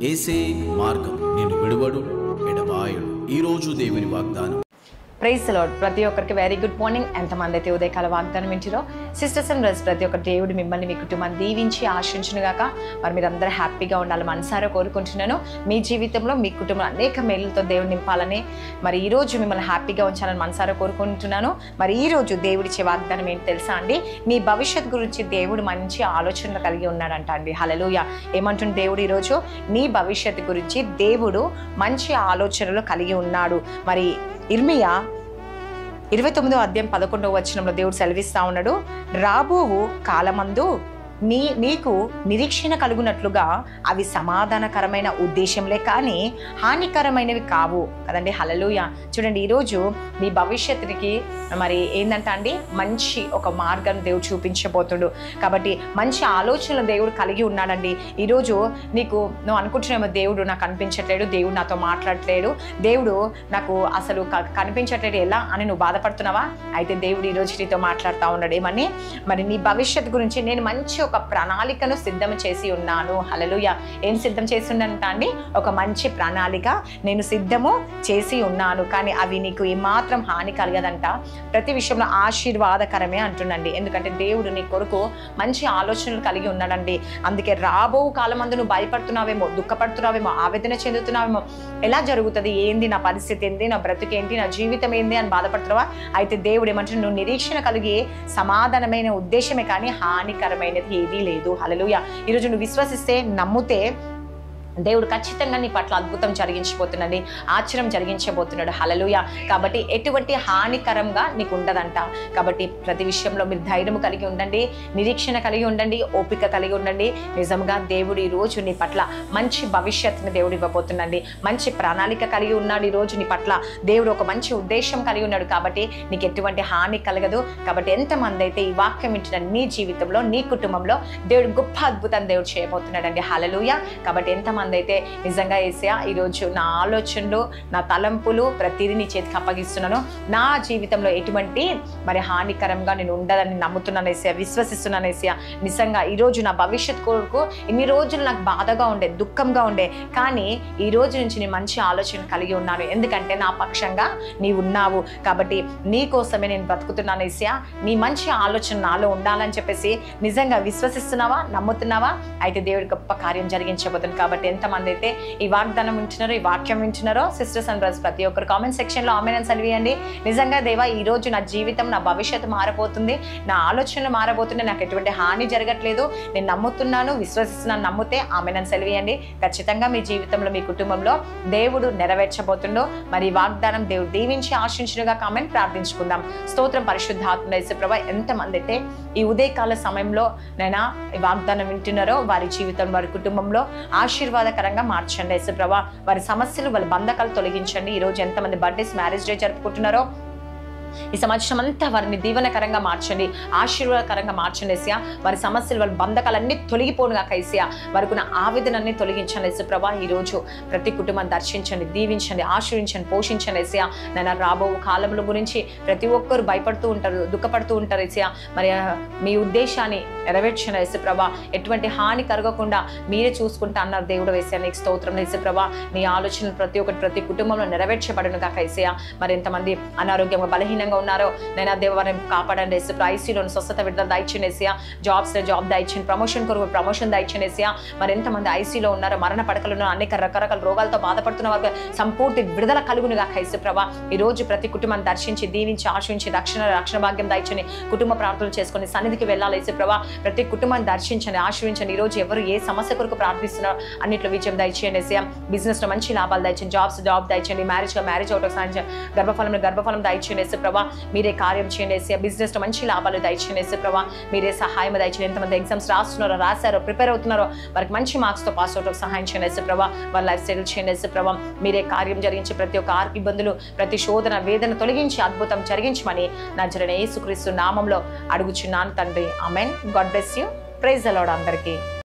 ఏసే మార్గం నేను విడువడు ఎడబాయడు. ఈరోజు దేవుని వాగ్దానం. Praise the lord. ప్రతి ఒక్కరికి వెరీ గుడ్ మార్నింగ్. ఎంతమంది అయితే ఉదయకాల వాగ్దానం వింటారో సిస్టర్స్ అండ్ బ్రదర్స్, ప్రతి ఒక్క దేవుడు మిమ్మల్ని మీ కుటుంబాన్ని దీవించి ఆశించునుగాక. మరి మీరందరూ హ్యాపీగా ఉండాలి మనసారా కోరుకుంటున్నాను. మీ జీవితంలో మీ కుటుంబం అనేక మేలులతో దేవుడు నింపాలని, మరి ఈరోజు మిమ్మల్ని హ్యాపీగా ఉంచాలని మనసారా కోరుకుంటున్నాను. మరి ఈరోజు దేవుడిచ్చే వాగ్దానం ఏంటి తెలుసా అండి? మీ భవిష్యత్ గురించి దేవుడు మంచి ఆలోచనలు కలిగి ఉన్నాడంట అండి. హల్లెలూయా. ఏమంటుంది దేవుడు? ఈరోజు నీ భవిష్యత్తు గురించి దేవుడు మంచి ఆలోచనలు కలిగి ఉన్నాడు. మరి ఇర్మియా 29వ అధ్యాయం 11వ వచనంలో దేవుడు సెలవిస్తా ఉన్నాడు, రాబోవు కాలమందు నీకు నిరీక్షణ కలుగునట్లుగా అవి సమాధానకరమైన ఉద్దేశంలే కానీ హానికరమైనవి కావు కదండి. హల్లెలూయా. చూడండి, ఈరోజు నీ భవిష్యత్తుకి మరి ఏంటంట అండి, మంచి ఒక మార్గం దేవుడు చూపించబోతుడు. కాబట్టి మంచి ఆలోచనలు దేవుడు కలిగి ఉన్నాడండి. ఈరోజు నువ్వు అనుకుంటున్నామో దేవుడు నాకు కనిపించట్లేడు, దేవుడు నాతో మాట్లాడట్లేడు, దేవుడు నాకు అసలు కనిపించట్లేడు ఎలా అని నువ్వు బాధపడుతున్నావా? అయితే దేవుడు ఈరోజు నీతో మాట్లాడుతూ ఉన్నాడు. ఏమని? మరి నీ భవిష్యత్తు గురించి నేను మంచి ఒక ప్రణాళికను సిద్ధం చేసి ఉన్నాను. హల్లెలూయా. ఏం సిద్ధం చేసి ఉన్నానంట అండి? ఒక మంచి ప్రణాళిక నేను సిద్ధము చేసి ఉన్నాను, కానీ అవి నీకు ఏమాత్రం హాని కలగదంట. ప్రతి విషయంలో ఆశీర్వాదకరమే అంటుండండి. ఎందుకంటే దేవుడు నీ కొరకు మంచి ఆలోచనలు కలిగి ఉన్నాడండి. అందుకే రాబో కాలమందు నువ్వు భయపడుతున్నావేమో, దుఃఖపడుతున్నావేమో, ఆవేదన చెందుతున్నావేమో, ఎలా జరుగుతుంది, ఏంది నా పరిస్థితి, ఏంది నా బ్రతుకేంటి, నా జీవితం ఏంది అని బాధపడుతున్నావా? అయితే దేవుడు ఏమంటే నువ్వు నిరీక్షణ కలిగి సమాధానమైన ఉద్దేశమే కానీ హానికరమైనది ఏదీ లేదు. హల్లెలూయా. ఈరోజు నువ్వు విశ్వసిస్తే, నమ్మితే దేవుడు ఖచ్చితంగా నీ పట్ల అద్భుతం జరిగించబోతున్నాడు, ఆశ్చర్యం జరిగించబోతున్నాడు. హల్లెలూయా. కాబట్టి ఎటువంటి హానికరంగా నీకు ఉండదంట. కాబట్టి ప్రతి విషయంలో మీరు ధైర్యం కలిగి ఉండండి, నిరీక్షణ కలిగి ఉండండి, ఓపిక కలిగి ఉండండి. నిజంగా దేవుడు ఈరోజు నీ పట్ల మంచి భవిష్యత్తుని దేవుడు ఇవ్వబోతున్నాడు. మంచి ప్రణాళిక కలిగి ఉన్నాడు. ఈరోజు నీ పట్ల దేవుడు ఒక మంచి ఉద్దేశం కలిగి ఉన్నాడు. కాబట్టి నీకు ఎటువంటి హాని కలగదు. కాబట్టి ఎంతమంది అయితే ఈ వాక్యం వింటున్న నీ జీవితంలో, నీ కుటుంబంలో దేవుడు గొప్ప అద్భుతాన్ని దేవుడు చేయబోతున్నాడండి. హల్లెలూయా. కాబట్టి ఎంతమంది అయితే నిజంగా యేసయ్యా ఈరోజు నా ఆలోచనలు, నా తలంపులు ప్రతిదీ నీ చేతికి అప్పగిస్తున్నాను, నా జీవితంలో ఎటువంటి మరి హానికరంగా నేను ఉండదని నమ్ముతున్నాను యేసయ్యా, విశ్వసిస్తున్నాను యేసయ్యా. నిజంగా ఈరోజు నా భవిష్యత్ కొరకు ఇన్ని రోజులు నాకు బాధగా ఉండే, దుఃఖంగా ఉండే, కానీ ఈ రోజు నుంచి నేను మంచి ఆలోచన కలిగి ఉన్నాను. ఎందుకంటే నా పక్షంగా నీవు ఉన్నావు. కాబట్టి నీ కోసమే నేను బ్రతుకుతున్నాను యేసయ్యా. నీ మంచి ఆలోచన నాలో ఉండాలని చెప్పేసి నిజంగా విశ్వసిస్తున్నావా, నమ్ముతున్నావా? అయితే దేవుడి గొప్ప కార్యం జరిగించబోతుంది. కాబట్టి ఎంతమంది అయితే ఈ వాగ్దానం వింటున్నారో, ఈ వాక్యం వింటున్నారో, సిస్టర్స్ అండ్ బ్రదర్స్ ప్రతి ఒక్కరు కామెంట్ సెక్షన్లో ఆమేన్ అని సెలవియండి. నిజంగా దేవా ఈ రోజు నా జీవితం, నా భవిష్యత్తు మారబోతుంది, నా ఆలోచనలు మారబోతుంది, నాకు ఎటువంటి హాని జరగట్లేదు, నేను నమ్ముతున్నాను, విశ్వసిస్తున్నాను, నమ్మితే ఆమేన్ అని సెలవియండి. ఖచ్చితంగా మీ జీవితంలో, మీ కుటుంబంలో దేవుడు నెరవేర్చబోతుండో. మరి వాగ్దానం దేవుడు దీవించి ఆశించునుగా కామెంట్ ప్రార్థించుకుందాం. స్తోత్రం పరిశుద్ధాత్మ యేసుప్రభా. ఎంతమంది అయితే ఈ ఉదయకాల సమయంలో నైనా ఈ వాగ్దానం వింటున్నారో వారి జీవితం, వారి కుటుంబంలో ఆశీర్వాదకరంగా మార్చండి యేసుప్రభా. వారి సమస్యలు, వాళ్ళ బంధకాలు తొలగించండి. ఈరోజు ఎంతమంది బర్త్డేస్, మ్యారేజ్ డే జరుపుకుంటున్నారో ఈ సంవత్సరం అంతా వారిని దీవెనకరంగా మార్చండి, ఆశీర్వాదకరంగా మార్చండి యేసయ్యా. వారి సమస్యలు, వారి బంధకాలన్నీ తొలగిపోనుగా యేసయ్యా. వారికి ఉన్న ఆవేదనన్నీ తొలగించండి యేసుప్రభా. ఈరోజు ప్రతి కుటుంబాన్ని దర్శించండి, దీవించండి, ఆశీర్వించండి, పోషించండి యేసయ్యా. నేను రాబో కాలంలో గురించి ప్రతి ఒక్కరు భయపడుతూ ఉంటారు, దుఃఖపడుతూ ఉంటారు యేసయ్యా. మరి మీ ఉద్దేశాన్ని నెరవేర్చండి యేసుప్రభా. ఎటువంటి హాని కలగకుండా మీరే చూసుకుంటా అన్నారు దేవుడు యేసయ్యా. నీకు స్తోత్రం యేసుప్రభా. నీ ఆలోచనలు ప్రతి ఒక్కటి ప్రతి కుటుంబంలో నెరవేర్చబడును గాక యేసయ్యా. మరి ఎంతమంది అనారోగ్యంగా, బలహీనంగా ఉన్నారో నైనా దేవాన్ని కాపాడండి యేసుప్రభా. ఐసీలోని స్వస్థత, విడుదల దయచేయండి యేసయ్యా. జాబ్స్లో జాబ్ దయచేయండి, ప్రమోషన్ కొరకు ప్రమోషన్ దయచేయండి యేసయ్యా. మరి ఎంతమంది ఐసీలో ఉన్నారో, మరణ పడకలు ఉన్నారో, అనేక రకరకాల రోగాలతో బాధపడుతున్న వారికి సంపూర్తి విడుదల కలుగును గాక యేసుప్రభా. ఈ రోజు ప్రతి కుటుంబాన్ని దర్శించి, దీవించి, ఆశించి రక్షణ భాగ్యం దయచండి. కుటుంబ ప్రార్థనలు చేసుకొని సన్నిధికి వెళ్ళాలి యేసుప్రభా. ప్రతి కుటుంబాన్ని దర్శించండి, ఆశీర్వించండి. ఈ రోజు ఎవరు ఏ సమస్య కొరకు ప్రార్థిస్తున్నారో అన్నిట్లో విజయం దయచేయండి యేసయ్యా. బిజినెస్ లో మంచి లాభాలు దయచేయండి, జాబ్ దయచేయండి, మ్యారేజ్ అవుట్ సాధించండి, గర్భఫలం దయచేయండి యేసుప్రభా. మీరే కార్యం చేయండి యేసయ్యా. బిజినెస్ లో మంచి లాభాలు దయచేయండి యేసుప్రభా. మీరే సహాయం దయచేయండి. ఎంతమంది ఎగ్జామ్స్ రాశారో, ప్రిపేర్ అవుతున్నారో వారికి మంచి మార్క్స్ తో పాస్ అవుట్ సహాయం చేయండి యేసుప్రభా. వాళ్ళ లైఫ్ సెటిల్ చేయండి యేసుప్రభా. మీరే కార్యం జరిగించి ప్రతి ఒక్క ఇబ్బందులు, ప్రతి శోధన, వేదన తొలగించి అద్భుతం జరిగించమని నజరేయుడైన యేసుక్రీస్తు నామంలో అడుగుచున్నాను తండ్రి. ఆమేన్. God bless you. Praise the lord అందరికీ.